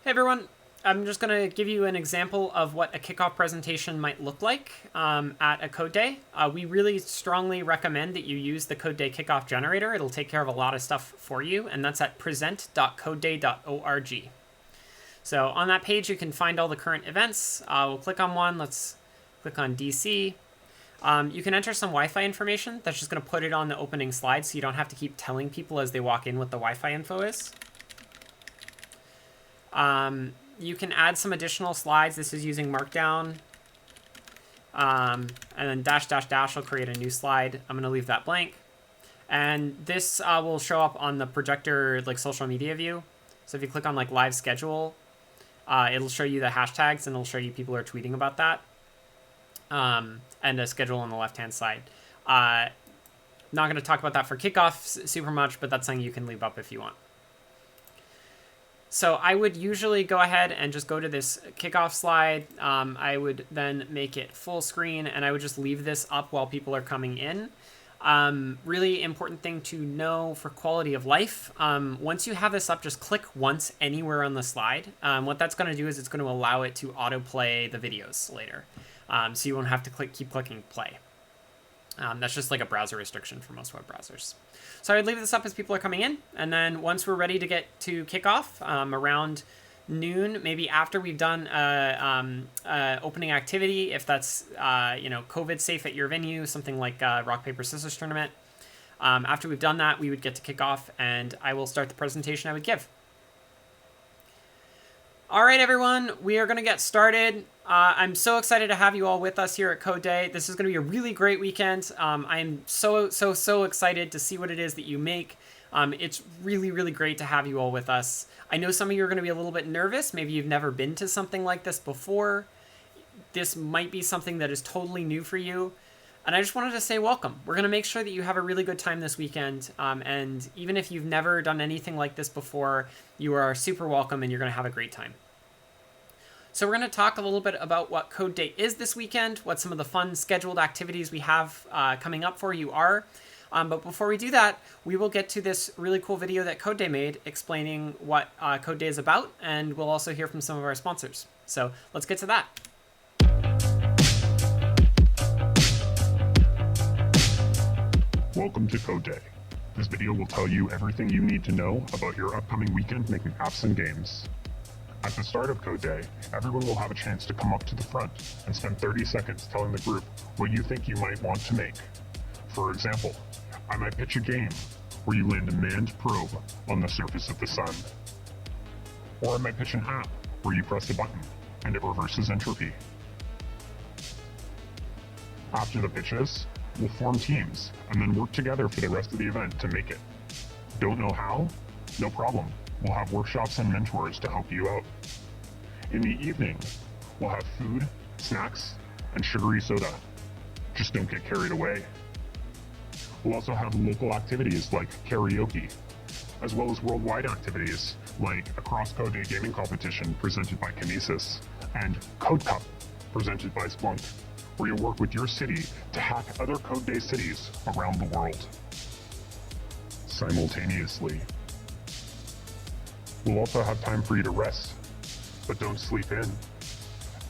Hey everyone, I'm just going to give you an example of what a kickoff presentation might look like at a CodeDay. We really strongly recommend that you use the CodeDay kickoff generator. It'll take care of a lot of stuff for you, and that's at present.codeday.org. So on that page, you can find all the current events. We'll click on one. Let's click on DC. You can enter some Wi-Fi information. That's just going to put it on the opening slide, so you don't have to keep telling people as they walk in what the Wi-Fi info is. You can add some additional slides. This is using Markdown. And then dash, dash, dash will create a new slide. I'm going to leave that blank. And this will show up on the projector like social media view. So if you click on like live schedule, it'll show you the hashtags and it'll show you people who are tweeting about that. And a schedule on the left-hand side. Not going to talk about that for kickoff super much, but that's something you can leave up if you want. So I would usually go ahead and just go to this kickoff slide. I would then make it full screen, and I would just leave this up while people are coming in. Really important thing to know for quality of life. Once you have this up, just click once anywhere on the slide. What that's going to do is it's going to allow it to autoplay the videos later. So you won't have to keep clicking play. That's just like a browser restriction for most web browsers. So I would leave this up as people are coming in. And then once we're ready to get to kickoff around noon, maybe after we've done opening activity, if that's COVID safe at your venue, something like rock, paper, scissors tournament. After we've done that, we would get to kickoff and I will start the presentation I would give. All right, everyone, we are going to get started. I'm so excited to have you all with us here at CodeDay. This is going to be a really great weekend. I'm so excited to see what it is that you make. It's really, really great to have you all with us. I know some of you are going to be a little bit nervous. Maybe you've never been to something like this before. This might be something that is totally new for you. And I just wanted to say welcome. We're going to make sure that you have a really good time this weekend. And even if you've never done anything like this before, you are super welcome and you're going to have a great time. So we're going to talk a little bit about what CodeDay is this weekend, what some of the fun scheduled activities we have coming up for you are. But before we do that, we will get to this really cool video that CodeDay made explaining what CodeDay is about, and we'll also hear from some of our sponsors. So let's get to that. Welcome to CodeDay. This video will tell you everything you need to know about your upcoming weekend making apps and games. At the start of CodeDay, everyone will have a chance to come up to the front and spend 30 seconds telling the group what you think you might want to make. For example, I might pitch a game where you land a manned probe on the surface of the sun. Or I might pitch an app where you press a button and it reverses entropy. After the pitches, we'll form teams and then work together for the rest of the event to make it. Don't know how? No problem. We'll have workshops and mentors to help you out. In the evening, we'll have food, snacks, and sugary soda. Just don't get carried away. We'll also have local activities like karaoke, as well as worldwide activities like a cross-CodeDay gaming competition presented by Kinesis and Code Cup presented by Splunk, where you'll work with your city to hack other CodeDay cities around the world simultaneously. We'll also have time for you to rest, but don't sleep in.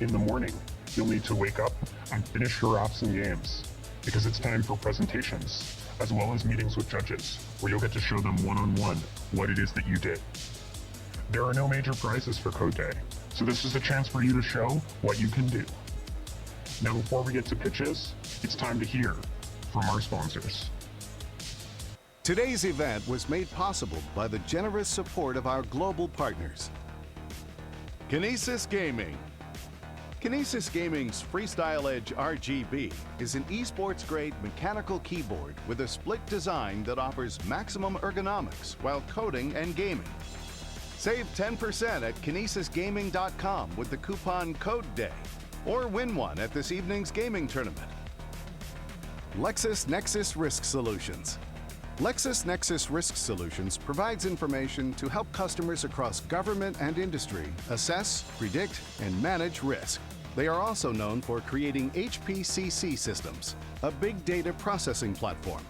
In the morning, you'll need to wake up and finish your apps and games, because it's time for presentations, as well as meetings with judges, where you'll get to show them one-on-one what it is that you did. There are no major prizes for CodeDay, so this is a chance for you to show what you can do. Now before we get to pitches, it's time to hear from our sponsors. Today's event was made possible by the generous support of our global partners. Kinesis Gaming. Kinesis Gaming's Freestyle Edge RGB is an esports-grade mechanical keyboard with a split design that offers maximum ergonomics while coding and gaming. Save 10% at kinesisgaming.com with the coupon CodeDay, or win one at this evening's gaming tournament. LexisNexis Risk Solutions. LexisNexis Risk Solutions provides information to help customers across government and industry assess, predict, and manage risk. They are also known for creating HPCC systems, a big data processing platform.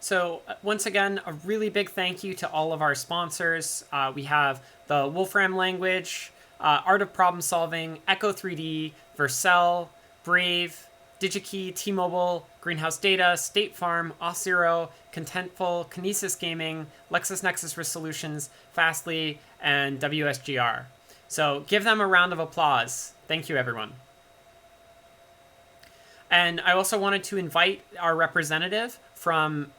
So once again, a really big thank you to all of our sponsors. We have the Wolfram Language, Art of Problem Solving, Echo 3D, Vercel, Brave, DigiKey, T-Mobile, Greenhouse Data, State Farm, Auth0, Contentful, Kinesis Gaming, LexisNexis Risk Solutions, Fastly, and WSGR. So give them a round of applause. Thank you, everyone. And I also wanted to invite our representative from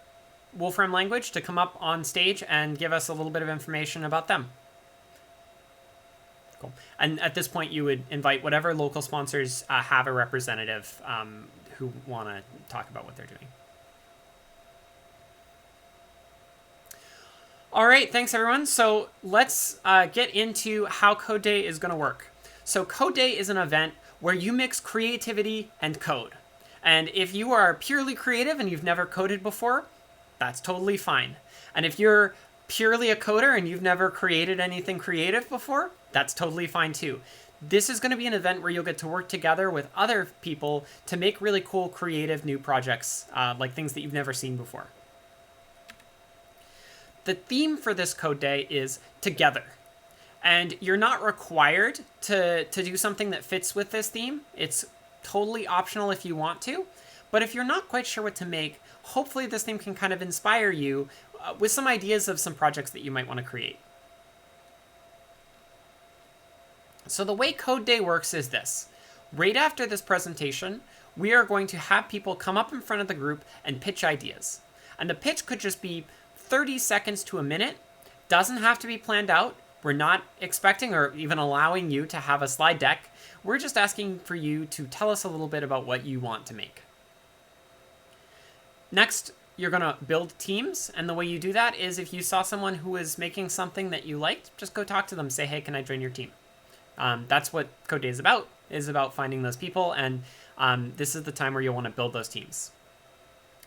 Wolfram Language to come up on stage and give us a little bit of information about them. Cool. And at this point, you would invite whatever local sponsors have a representative who want to talk about what they're doing. All right, thanks everyone. So let's get into how CodeDay is going to work. So CodeDay is an event where you mix creativity and code. And if you are purely creative and you've never coded before, that's totally fine. And if you're purely a coder and you've never created anything creative before, that's totally fine too. This is going to be an event where you'll get to work together with other people to make really cool, creative new projects, like things that you've never seen before. The theme for this CodeDay is together. And you're not required to do something that fits with this theme. It's totally optional if you want to. But if you're not quite sure what to make, hopefully this theme can kind of inspire you with some ideas of some projects that you might want to create. So the way CodeDay works is this. Right after this presentation, we are going to have people come up in front of the group and pitch ideas. And the pitch could just be 30 seconds to a minute. Doesn't have to be planned out. We're not expecting or even allowing you to have a slide deck. We're just asking for you to tell us a little bit about what you want to make. Next, you're going to build teams. And the way you do that is if you saw someone who was making something that you liked, just go talk to them. Say, hey, can I join your team? That's what CodeDay is about finding those people. And this is the time where you'll want to build those teams.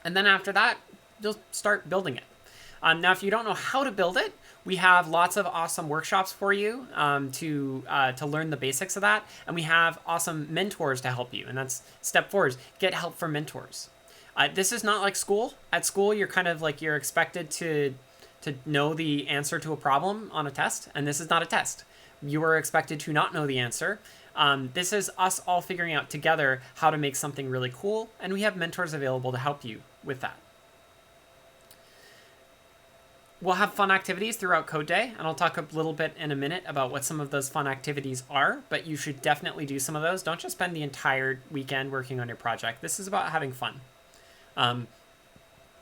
And then after that, you'll start building it. Now, if you don't know how to build it, we have lots of awesome workshops for you to learn the basics of that. And we have awesome mentors to help you. And that's step 4 is get help from mentors. This is not like school. At school, you're kind of like you're expected to know the answer to a problem on a test. And this is not a test. You are expected to not know the answer. This is us all figuring out together how to make something really cool. And we have mentors available to help you with that. We'll have fun activities throughout CodeDay, and I'll talk a little bit in a minute about what some of those fun activities are, but you should definitely do some of those. Don't just spend the entire weekend working on your project. This is about having fun.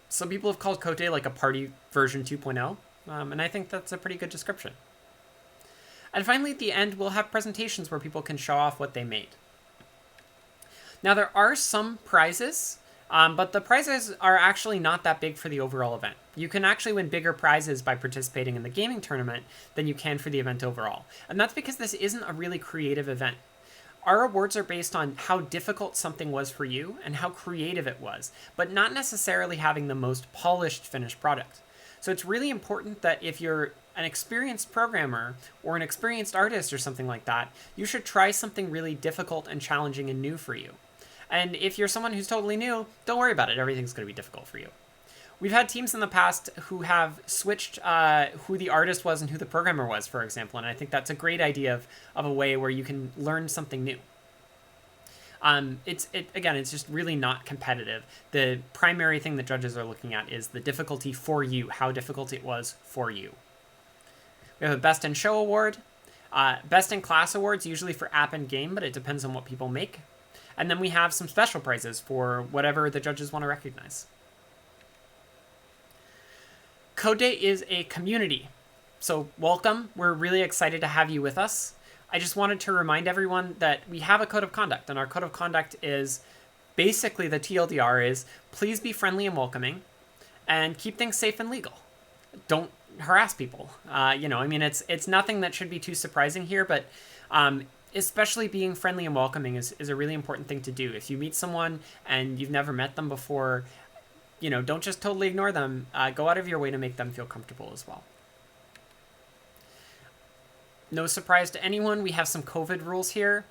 Some people have called CodeDay like a party version 2.0, and I think that's a pretty good description. And finally, at the end, we'll have presentations where people can show off what they made. Now, there are some prizes, but the prizes are actually not that big for the overall event. You can actually win bigger prizes by participating in the gaming tournament than you can for the event overall. And that's because this isn't a really creative event. Our awards are based on how difficult something was for you and how creative it was, but not necessarily having the most polished finished product. So it's really important that if you're an experienced programmer or an experienced artist or something like that, you should try something really difficult and challenging and new for you. And if you're someone who's totally new, don't worry about it. Everything's going to be difficult for you. We've had teams in the past who have switched who the artist was and who the programmer was, for example. And I think that's a great idea of a way where you can learn something new. Again, it's just really not competitive. The primary thing that judges are looking at is the difficulty for you, how difficult it was for you. We have a Best in Show award, Best in Class awards, usually for app and game, but it depends on what people make. And then we have some special prizes for whatever the judges want to recognize. CodeDay is a community, so welcome. We're really excited to have you with us. I just wanted to remind everyone that we have a code of conduct, and our code of conduct is basically the TLDR is please be friendly and welcoming and keep things safe and legal. Don't harass people. It's nothing that should be too surprising here, but especially being friendly and welcoming is a really important thing to do. If you meet someone and you've never met them before, don't just totally ignore them. Go out of your way to make them feel comfortable as well. No surprise to anyone, we have some COVID rules here.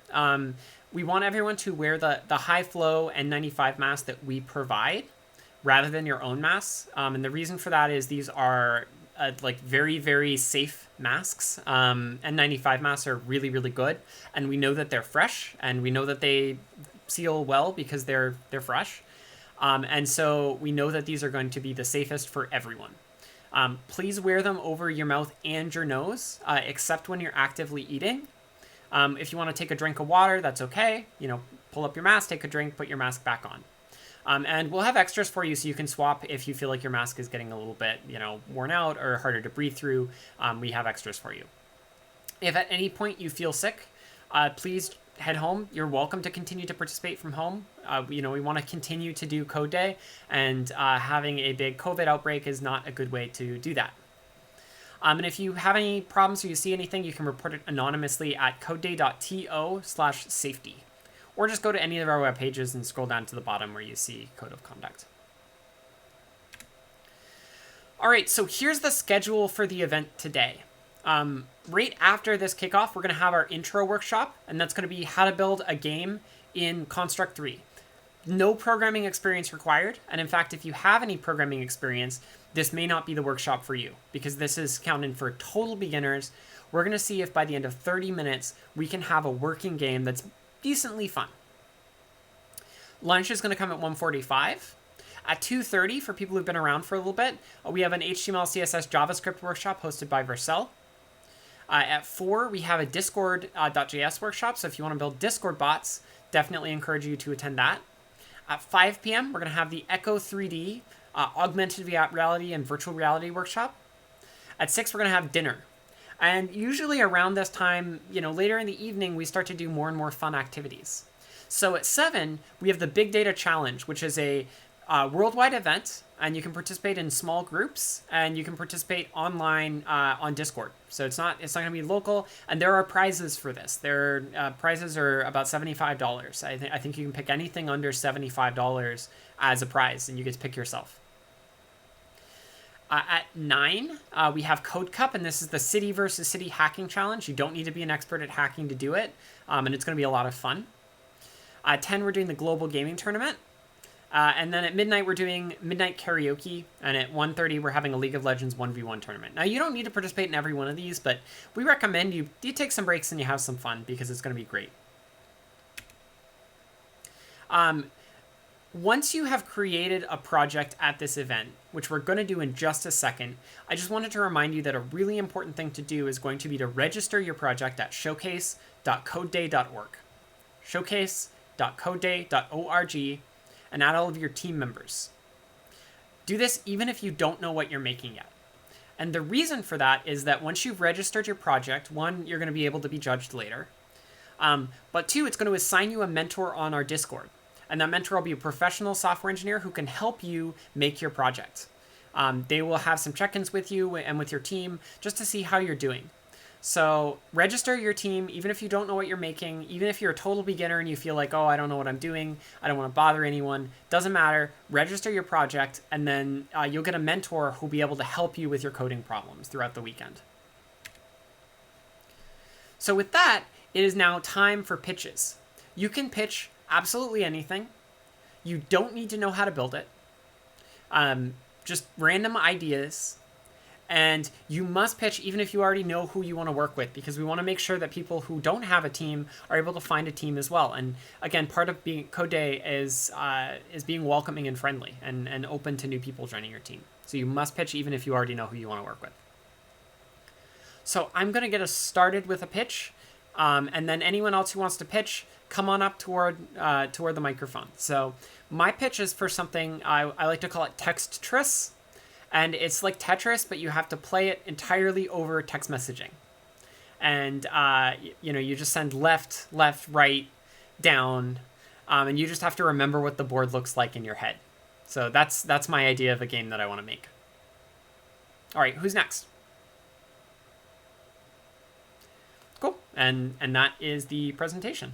We want everyone to wear the high flow N95 mask that we provide. rather than your own masks. And the reason for that is these are like very, very safe masks. N95 masks are really, really good. And we know that they're fresh, and we know that they seal well because they're fresh. And so we know that these are going to be the safest for everyone. Please wear them over your mouth and your nose, except when you're actively eating. If you want to take a drink of water, that's okay. Pull up your mask, take a drink, put your mask back on. And we'll have extras for you so you can swap if you feel like your mask is getting a little bit, worn out or harder to breathe through. We have extras for you. If at any point you feel sick, please head home. You're welcome to continue to participate from home. We want to continue to do CodeDay, and having a big COVID outbreak is not a good way to do that. And if you have any problems or you see anything, you can report it anonymously at codeday.to/safety. Or just go to any of our web pages and scroll down to the bottom where you see Code of Conduct. All right, so here's the schedule for the event today. Right after this kickoff, we're going to have our intro workshop, and that's going to be how to build a game in Construct 3. No programming experience required, and in fact, if you have any programming experience, this may not be the workshop for you, because this is counted for total beginners. We're going to see if by the end of 30 minutes, we can have a working game that's decently fun. Lunch is going to come at 1:45. At 2:30, for people who've been around for a little bit, we have an HTML, CSS, JavaScript workshop hosted by Vercel. At 4, we have a Discord.js workshop, so if you want to build Discord bots, definitely encourage you to attend that. At 5 p.m., we're going to have the Echo 3D, augmented reality and virtual reality workshop. At 6, we're going to have dinner. And usually around this time, later in the evening, we start to do more and more fun activities. So at 7, we have the Big Data Challenge, which is a worldwide event, and you can participate in small groups, and you can participate online on Discord. So it's not going to be local, and there are prizes for this. Prizes are about $75. I think you can pick anything under $75 as a prize, and you get to pick yourself. At 9, we have Code Cup, and this is the city versus city hacking challenge. You don't need to be an expert at hacking to do it, and it's going to be a lot of fun. At 10, we're doing the Global Gaming Tournament. And then at midnight, we're doing Midnight Karaoke, and at 1:30, we're having a League of Legends 1v1 tournament. Now, you don't need to participate in every one of these, but we recommend you take some breaks and you have some fun, because it's going to be great. Once you have created a project at this event, which we're going to do in just a second, I just wanted to remind you that a really important thing to do is going to be to register your project at showcase.codeday.org. Showcase.codeday.org, and add all of your team members. Do this even if you don't know what you're making yet. And the reason for that is that once you've registered your project, 1, you're going to be able to be judged later. But 2, it's going to assign you a mentor on our Discord. And that mentor will be a professional software engineer who can help you make your project. They will have some check-ins with you and with your team just to see how you're doing. So register your team, even if you don't know what you're making, even if you're a total beginner and you feel like, I don't know what I'm doing, I don't want to bother anyone, doesn't matter. Register your project, and then you'll get a mentor who'll be able to help you with your coding problems throughout the weekend. So with that, it is now time for pitches. You can pitch absolutely anything. You don't need to know how to build it. Just random ideas. And you must pitch even if you already know who you want to work with, because we want to make sure that people who don't have a team are able to find a team as well. And again, part of being CodeDay is being welcoming and friendly and open to new people joining your team. So you must pitch even if you already know who you want to work with. So I'm going to get us started with a pitch. And then anyone else who wants to pitch, come on up toward the microphone. So my pitch is for something, I like to call it Text-Tris. And it's like Tetris, but you have to play it entirely over text messaging. And, you just send left, right, down, and you just have to remember what the board looks like in your head. So that's my idea of a game that I want to make. All right, who's next? Cool. And that is the presentation.